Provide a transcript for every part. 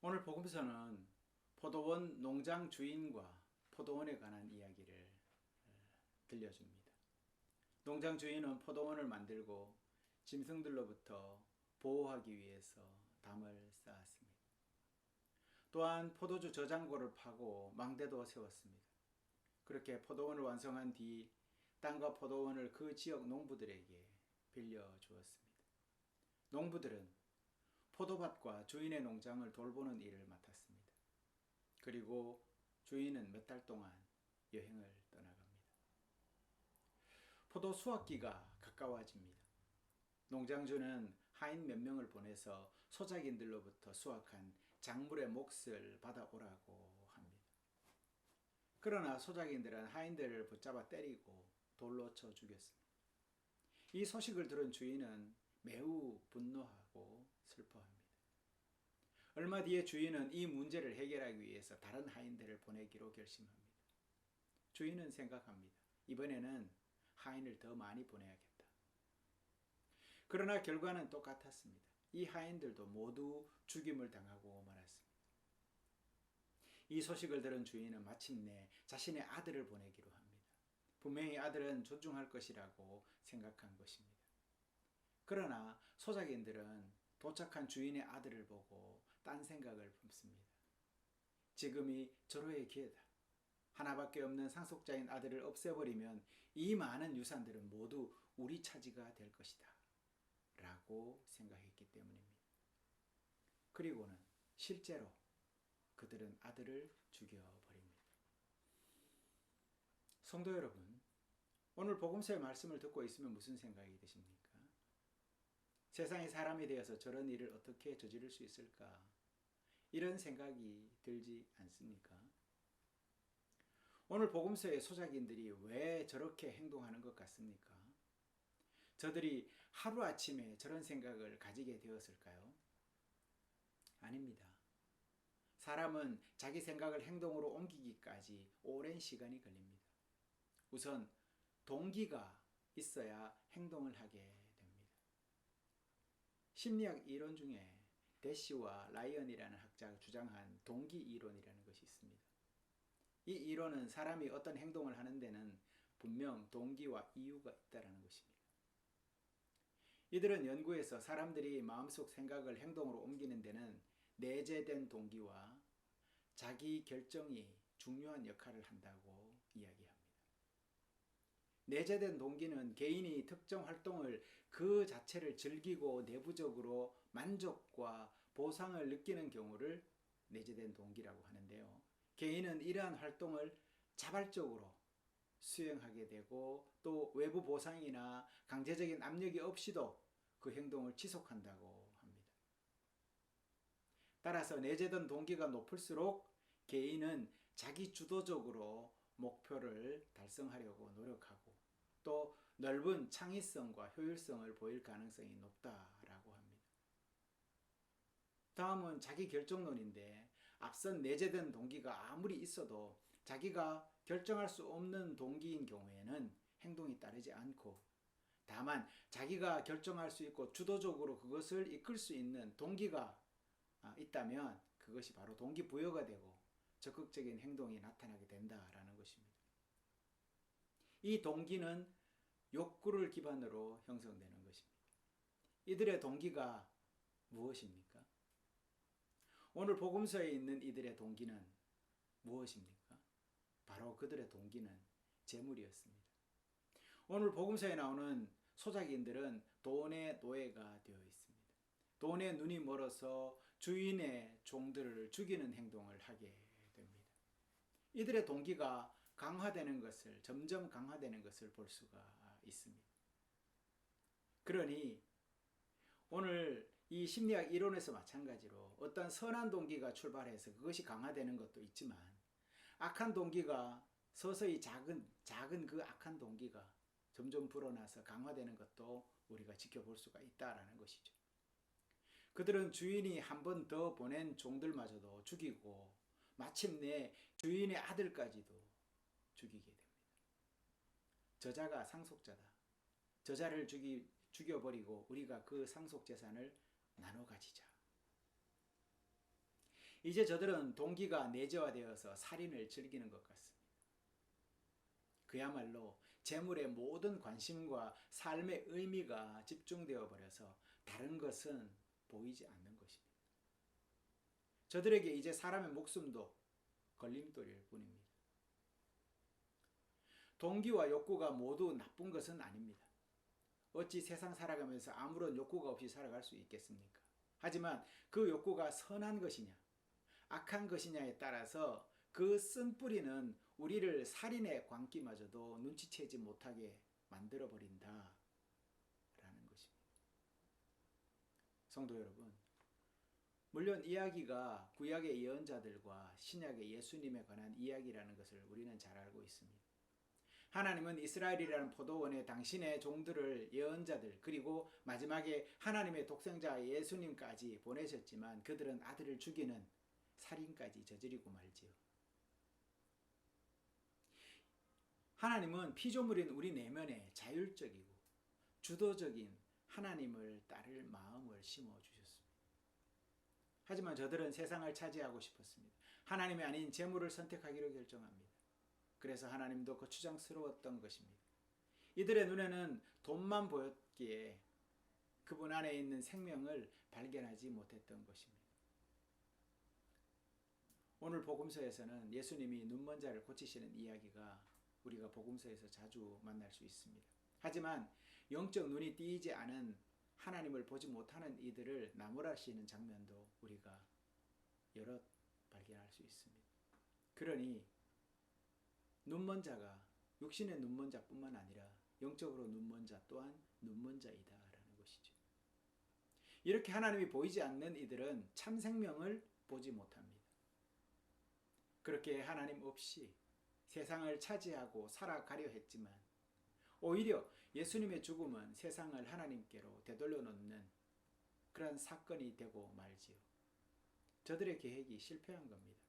오늘 복음서는 포도원 농장 주인과 포도원에 관한 이야기를 들려줍니다. 농장 주인은 포도원을 만들고 짐승들로부터 보호하기 위해서 담을 쌓았습니다. 또한 포도주 저장고를 파고 망대도 세웠습니다. 그렇게 포도원을 완성한 뒤 땅과 포도원을 그 지역 농부들에게 빌려주었습니다. 농부들은 포도밭과 주인의 농장을 돌보는 일을 맡았습니다. 그리고 주인은 몇 달 동안 여행을 떠나갑니다. 포도 수확기가 가까워집니다. 농장주는 하인 몇 명을 보내서 소작인들로부터 수확한 작물의 몫을 받아오라고 합니다. 그러나 소작인들은 하인들을 붙잡아 때리고 돌로 쳐 죽였습니다. 이 소식을 들은 주인은 매우 분노하고 슬퍼합니다. 얼마 뒤에 주인은 이 문제를 해결하기 위해서 다른 하인들을 보내기로 결심합니다. 주인은 생각합니다. 이번에는 하인을 더 많이 보내야겠다. 그러나 결과는 똑같았습니다. 이 하인들도 모두 죽임을 당하고 말았습니다. 이 소식을 들은 주인은 마침내 자신의 아들을 보내기로 합니다. 분명히 아들은 존중할 것이라고 생각한 것입니다. 그러나 소작인들은 도착한 주인의 아들을 보고 딴 생각을 품습니다. 지금이 절호의 기회다. 하나밖에 없는 상속자인 아들을 없애버리면 이 많은 유산들은 모두 우리 차지가 될 것이다. 라고 생각했기 때문입니다. 그리고는 실제로 그들은 아들을 죽여버립니다. 성도 여러분, 오늘 복음서의 말씀을 듣고 있으면 무슨 생각이 드십니까? 세상의 사람이 되어서 저런 일을 어떻게 저지를 수 있을까? 이런 생각이 들지 않습니까? 오늘 복음서의 소작인들이 왜 저렇게 행동하는 것 같습니까? 저들이 하루아침에 저런 생각을 가지게 되었을까요? 아닙니다. 사람은 자기 생각을 행동으로 옮기기까지 오랜 시간이 걸립니다. 우선 동기가 있어야 행동을 하게 됩니다. 심리학 이론 중에 대시와 라이언이라는 학자가 주장한 동기 이론이라는 것이 있습니다. 이 이론은 사람이 어떤 행동을 하는 데는 분명 동기와 이유가 있다는 것입니다. 이들은 연구에서 사람들이 마음속 생각을 행동으로 옮기는 데는 내재된 동기와 자기 결정이 중요한 역할을 한다고 이야기합니다. 내재된 동기는 개인이 특정 활동을 그 자체를 즐기고 내부적으로 만족과 보상을 느끼는 경우를 내재된 동기라고 하는데요. 개인은 이러한 활동을 자발적으로 수행하게 되고 또 외부 보상이나 강제적인 압력이 없이도 그 행동을 지속한다고 합니다. 따라서 내재된 동기가 높을수록 개인은 자기 주도적으로 목표를 달성하려고 노력하고 또 넓은 창의성과 효율성을 보일 가능성이 높다라고 합니다. 다음은 자기 결정론인데 앞선 내재된 동기가 아무리 있어도 자기가 결정할 수 없는 동기인 경우에는 행동이 따르지 않고 다만 자기가 결정할 수 있고 주도적으로 그것을 이끌 수 있는 동기가 있다면 그것이 바로 동기부여가 되고 적극적인 행동이 나타나게 된다라는 것입니다. 이 동기는 욕구를 기반으로 형성되는 것입니다. 이들의 동기가 무엇입니까? 오늘 복음서에 있는 이들의 동기는 무엇입니까? 바로 그들의 동기는 재물이었습니다. 오늘 복음서에 나오는 소작인들은 돈의 노예가 되어 있습니다. 돈에 눈이 멀어서 주인의 종들을 죽이는 행동을 하게 됩니다. 이들의 동기가 점점 강화되는 것을 볼 수가 있습니다. 그러니 오늘 이 심리학 이론에서 마찬가지로 어떤 선한 동기가 출발해서 그것이 강화되는 것도 있지만 악한 동기가 서서히 작은 그 악한 동기가 점점 불어나서 강화되는 것도 우리가 지켜볼 수가 있다라는 것이죠. 그들은 주인이 한 번 더 보낸 종들마저도 죽이고 마침내 주인의 아들까지도 죽이게 됩니다. 저자가 상속자다. 저자를 죽여버리고 우리가 그 상속 재산을 나눠 가지자. 이제 저들은 동기가 내재화되어서 살인을 즐기는 것 같습니다. 그야말로 재물의 모든 관심과 삶의 의미가 집중되어 버려서 다른 것은 보이지 않는 것입니다. 저들에게 이제 사람의 목숨도 걸림돌일 뿐입니다. 동기와 욕구가 모두 나쁜 것은 아닙니다. 어찌 세상 살아가면서 아무런 욕구가 없이 살아갈 수 있겠습니까? 하지만 그 욕구가 선한 것이냐, 악한 것이냐에 따라서 그 쓴뿌리는 우리를 살인의 광기마저도 눈치채지 못하게 만들어버린다라는 것입니다. 성도 여러분, 물론 이야기가 구약의 예언자들과 신약의 예수님에 관한 이야기라는 것을 우리는 잘 알고 있습니다. 하나님은 이스라엘이라는 포도원에 당신의 종들을 예언자들 그리고 마지막에 하나님의 독생자 예수님까지 보내셨지만 그들은 아들을 죽이는 살인까지 저지르고 말지요. 하나님은 피조물인 우리 내면에 자율적이고 주도적인 하나님을 따를 마음을 심어주셨습니다. 하지만 저들은 세상을 차지하고 싶었습니다. 하나님이 아닌 재물을 선택하기로 결정합니다. 그래서 하나님도 거추장스러웠던 것입니다. 이들의 눈에는 돈만 보였기에 그분 안에 있는 생명을 발견하지 못했던 것입니다. 오늘 복음서에서는 예수님이 눈먼 자를 고치시는 이야기가 우리가 복음서에서 자주 만날 수 있습니다. 하지만 영적 눈이 띄지 않은 하나님을 보지 못하는 이들을 나무라시는 장면도 우리가 여럿 발견할 수 있습니다. 그러니 눈먼 자가 육신의 눈먼 자뿐만 아니라 영적으로 눈먼 자 또한 눈먼 자이다라는 것이죠. 이렇게 하나님이 보이지 않는 이들은 참 생명을 보지 못합니다. 그렇게 하나님 없이 세상을 차지하고 살아가려 했지만 오히려 예수님의 죽음은 세상을 하나님께로 되돌려 놓는 그런 사건이 되고 말지요. 저들의 계획이 실패한 겁니다.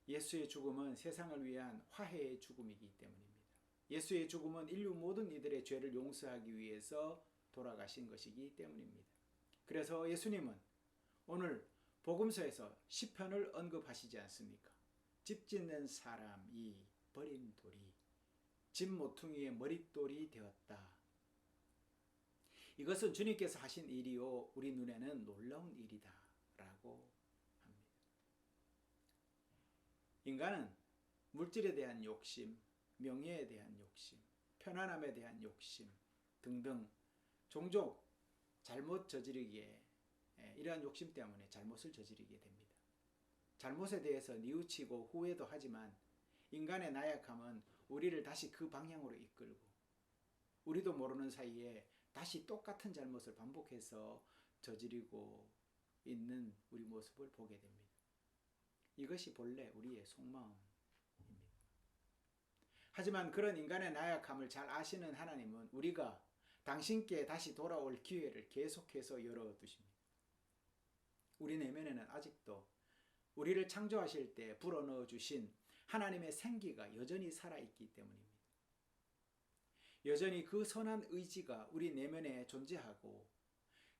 예수의 죽음은 세상을 위한 화해의 죽음이기 때문입니다. 예수의 죽음은 인류 모든 이들의 죄를 용서하기 위해서 돌아가신 것이기 때문입니다. 그래서 예수님은 오늘 복음서에서 시편을 언급하시지 않습니까? 집 짓는 사람이 버린 돌이 집 모퉁이의 머릿돌이 되었다. 이것은 주님께서 하신 일이요 우리 눈에는 놀라운 일이다 라고 합니다. 인간은 물질에 대한 욕심, 명예에 대한 욕심, 편안함에 대한 욕심 등등 종종 잘못 저지르기에 이러한 욕심 때문에 잘못을 저지르게 됩니다. 잘못에 대해서 뉘우치고 후회도 하지만 인간의 나약함은 우리를 다시 그 방향으로 이끌고 우리도 모르는 사이에 다시 똑같은 잘못을 반복해서 저지르고 있는 우리 모습을 보게 됩니다. 이것이 본래 우리의 속마음입니다. 하지만 그런 인간의 나약함을 잘 아시는 하나님은 우리가 당신께 다시 돌아올 기회를 계속해서 열어두십니다. 우리 내면에는 아직도 우리를 창조하실 때 불어넣어 주신 하나님의 생기가 여전히 살아있기 때문입니다. 여전히 그 선한 의지가 우리 내면에 존재하고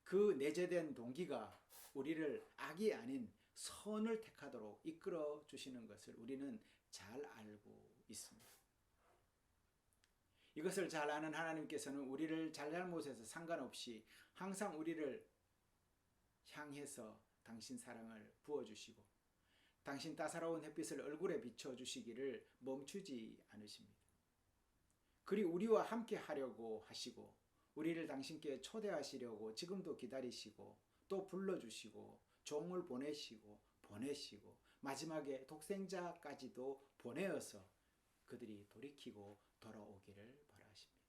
그 내재된 동기가 우리를 악이 아닌 선을 택하도록 이끌어 주시는 것을 우리는 잘 알고 있습니다. 이것을 잘 아는 하나님께서는 우리를 잘잘못에서 상관없이 항상 우리를 향해서 당신 사랑을 부어주시고 당신 따사로운 햇빛을 얼굴에 비춰주시기를 멈추지 않으십니다. 그리 우리와 함께 하려고 하시고 우리를 당신께 초대하시려고 지금도 기다리시고 또 불러주시고 종을 보내시고 마지막에 독생자까지도 보내어서 그들이 돌이키고 돌아오기를 바라십니다.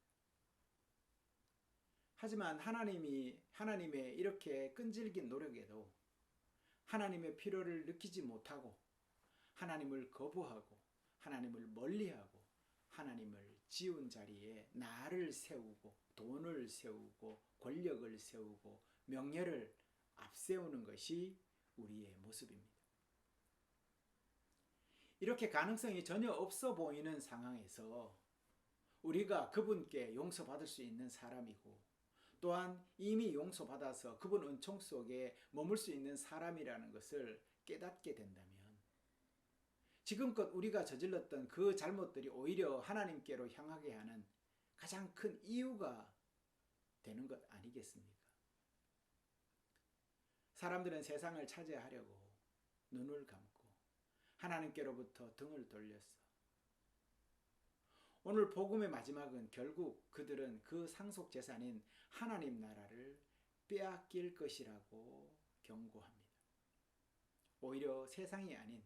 하지만 하나님의 이렇게 끈질긴 노력에도 하나님의 필요를 느끼지 못하고 하나님을 거부하고 하나님을 멀리하고 하나님을 지은 자리에 나를 세우고 돈을 세우고 권력을 세우고 명예를 앞세우는 것이 우리의 모습입니다. 이렇게 가능성이 전혀 없어 보이는 상황에서 우리가 그분께 용서받을 수 있는 사람이고 또한 이미 용서받아서 그분 은총 속에 머물 수 있는 사람이라는 것을 깨닫게 된다면 지금껏 우리가 저질렀던 그 잘못들이 오히려 하나님께로 향하게 하는 가장 큰 이유가 되는 것 아니겠습니까? 사람들은 세상을 차지하려고 눈을 감고 하나님께로부터 등을 돌렸어. 오늘 복음의 마지막은 결국 그들은 그 상속 재산인 하나님 나라를 빼앗길 것이라고 경고합니다. 오히려 세상이 아닌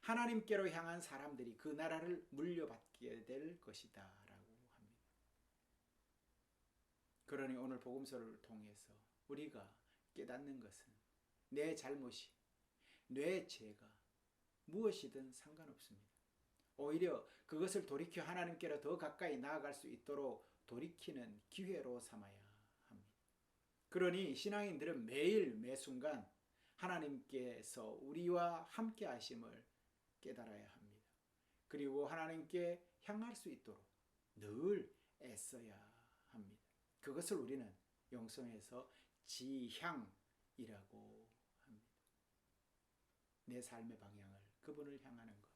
하나님께로 향한 사람들이 그 나라를 물려받게 될 것이다 라고 합니다. 그러니 오늘 복음서를 통해서 우리가 깨닫는 것은 내 잘못이, 내 죄가 무엇이든 상관없습니다. 오히려 그것을 돌이켜 하나님께로 더 가까이 나아갈 수 있도록 돌이키는 기회로 삼아야 합니다. 그러니 신앙인들은 매일 매순간 하나님께서 우리와 함께 하심을 깨달아야 합니다. 그리고 하나님께 향할 수 있도록 늘 애써야 합니다. 그것을 우리는 영성에서 지향이라고 합니다. 내 삶의 방향을 그분을 향하는 것.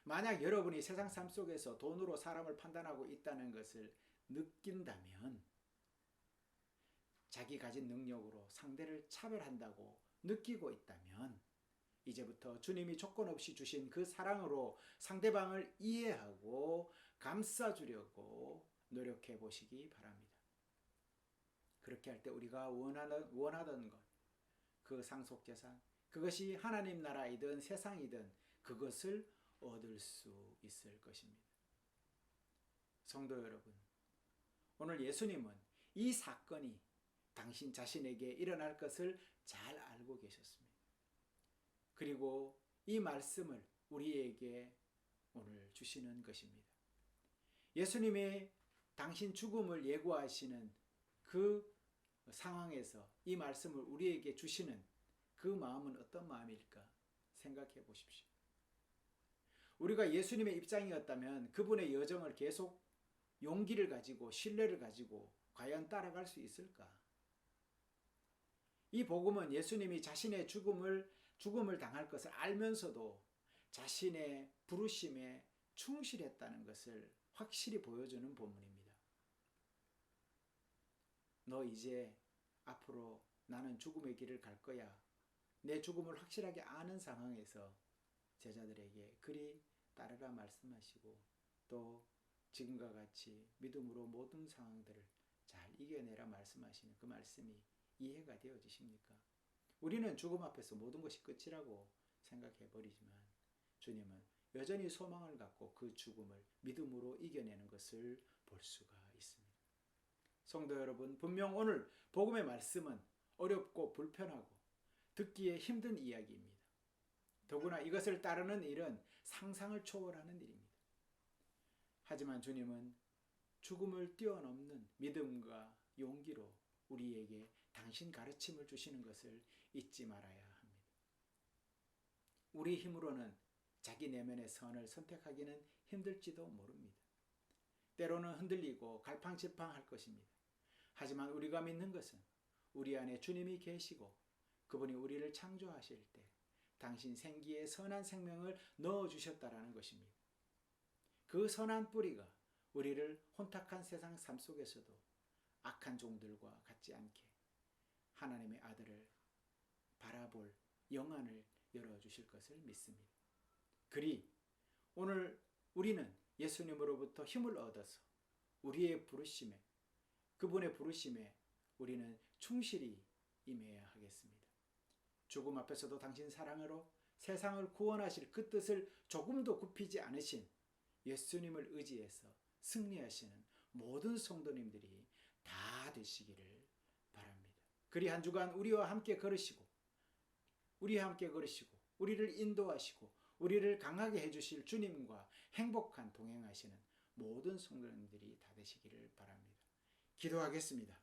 만약 여러분이 세상 삶 속에서 돈으로 사람을 판단하고 있다는 것을 느낀다면 자기 가진 능력으로 상대를 차별한다고 느끼고 있다면 이제부터 주님이 조건 없이 주신 그 사랑으로 상대방을 이해하고 감싸주려고 노력해 보시기 바랍니다. 그렇게 할 때 우리가 원하던 것, 그 상속재산, 그것이 하나님 나라이든 세상이든 그것을 얻을 수 있을 것입니다. 성도 여러분, 오늘 예수님은 이 사건이 당신 자신에게 일어날 것을 잘 알고 계셨습니다. 그리고 이 말씀을 우리에게 오늘 주시는 것입니다. 예수님이 당신 죽음을 예고하시는 그 상황에서 이 말씀을 우리에게 주시는 그 마음은 어떤 마음일까 생각해 보십시오. 우리가 예수님의 입장이었다면 그분의 여정을 계속 용기를 가지고 신뢰를 가지고 과연 따라갈 수 있을까? 이 복음은 예수님이 자신의 죽음을 당할 것을 알면서도 자신의 부르심에 충실했다는 것을 확실히 보여주는 본문입니다. 너 이제 앞으로 나는 죽음의 길을 갈 거야. 내 죽음을 확실하게 아는 상황에서 제자들에게 그리 따르라 말씀하시고 또 지금과 같이 믿음으로 모든 상황들을 잘 이겨내라 말씀하시는 그 말씀이 이해가 되어지십니까? 우리는 죽음 앞에서 모든 것이 끝이라고 생각해 버리지만 주님은 여전히 소망을 갖고 그 죽음을 믿음으로 이겨내는 것을 볼 수가 있습니다. 성도 여러분, 분명 오늘 복음의 말씀은 어렵고 불편하고 듣기에 힘든 이야기입니다. 더구나 이것을 따르는 일은 상상을 초월하는 일입니다. 하지만 주님은 죽음을 뛰어넘는 믿음과 용기로 우리에게 당신 가르침을 주시는 것을 잊지 말아야 합니다. 우리 힘으로는 자기 내면의 선을 선택하기는 힘들지도 모릅니다. 때로는 흔들리고 갈팡질팡할 것입니다. 하지만 우리가 믿는 것은 우리 안에 주님이 계시고 그분이 우리를 창조하실 때 당신 생기에 선한 생명을 넣어주셨다라는 것입니다. 그 선한 뿌리가 우리를 혼탁한 세상 삶 속에서도 악한 종들과 같지 않게 하나님의 아들을 바라볼 영안을 열어주실 것을 믿습니다. 그리 오늘 우리는 예수님으로부터 힘을 얻어서 우리의 부르심에 그분의 부르심에 우리는 충실히 임해야 하겠습니다. 죽음 앞에서도 당신 사랑으로 세상을 구원하실 그 뜻을 조금도 굽히지 않으신 예수님을 의지해서 승리하시는 모든 성도님들이 다 되시기를 바랍니다. 그리 한 주간 우리와 함께 걸으시고 우리를 인도하시고 우리를 강하게 해주실 주님과 행복한 동행하시는 모든 성도님들이 다 되시기를 바랍니다. 기도하겠습니다.